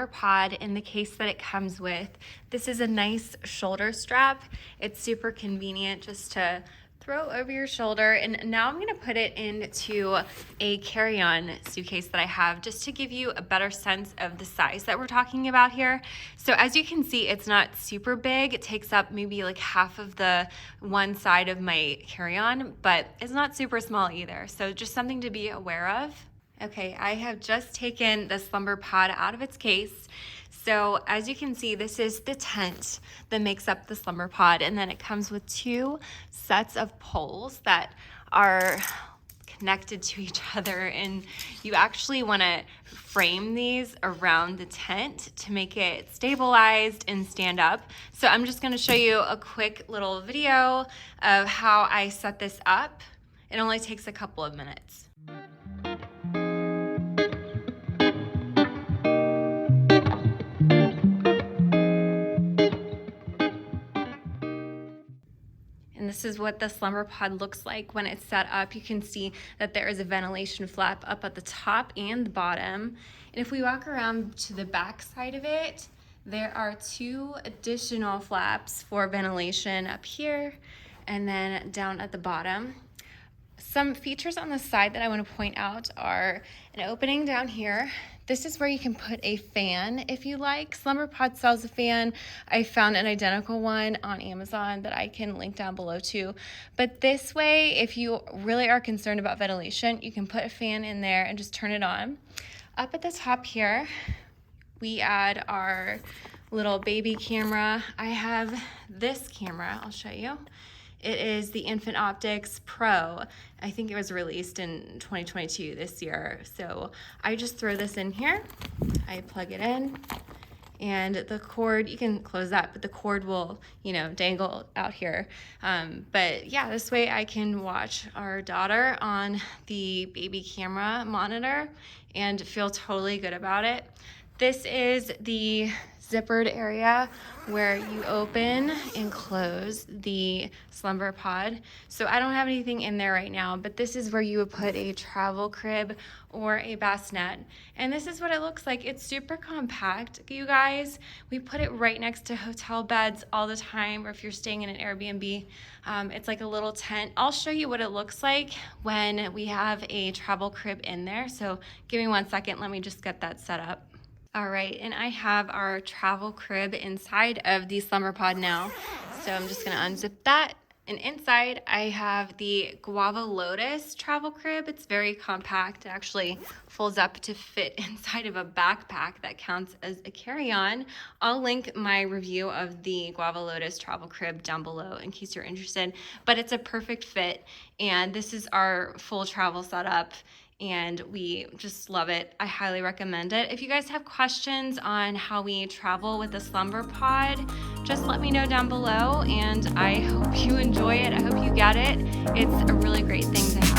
SLUMBERPOD in the case that it comes with. This is a nice shoulder strap. It's super convenient just to throw over your shoulder. And now I'm gonna put it into a carry-on suitcase that I have just to give you a better sense of the size that we're talking about here. So as you can see, it's not super big. It takes up maybe like half of the one side of my carry-on, but it's not super small either. So just something to be aware of. Okay, I have just taken the SLUMBERPOD out of its case. So as you can see, this is the tent that makes up the SLUMBERPOD, and then it comes with two sets of poles that are connected to each other, and you actually want to frame these around the tent to make it stabilized and stand up. So I'm just going to show you a quick little video of how I set this up. It only takes a couple of minutes. And this is what the SLUMBERPOD looks like when it's set up. You can see that there is a ventilation flap up at the top and the bottom. And if we walk around to the back side of it, there are two additional flaps for ventilation up here and then down at the bottom. Some features on the side that I want to point out are an opening down here. This is where you can put a fan if you like. SLUMBERPOD sells a fan. I found an identical one on Amazon that I can link down below too. But this way, if you really are concerned about ventilation, you can put a fan in there and just turn it on. Up at the top here, we add our little baby camera. I have this camera, I'll show you. It is the Infant Optics Pro. I think it was released in 2022 this year. So I just throw this in here, I plug it in, and the cord, you can close that, but the cord will, dangle out here. But yeah, this way I can watch our daughter on the baby camera monitor and feel totally good about it. This is the zippered area where you open and close the SLUMBERPOD. So I don't have anything in there right now, but this is where you would put a travel crib or a bassinet. And this is what it looks like. It's super compact, you guys. We put it right next to hotel beds all the time, or if you're staying in an Airbnb, it's like a little tent. I'll show you what it looks like when we have a travel crib in there. So give me 1 second, let me just get that set up. All right, and I have our travel crib inside of the SLUMBERPOD now. So I'm just gonna unzip that. And inside I have the GUAVA LOTUS travel crib. It's very compact. It actually folds up to fit inside of a backpack that counts as a carry-on. I'll link my review of the GUAVA LOTUS travel crib down below in case you're interested. But it's a perfect fit, and this is our full travel setup, and we just love it. I highly recommend it. If you guys have questions on how we travel with the SLUMBERPOD, just let me know down below, and I hope you enjoy it. I hope you get it. It's a really great thing to have.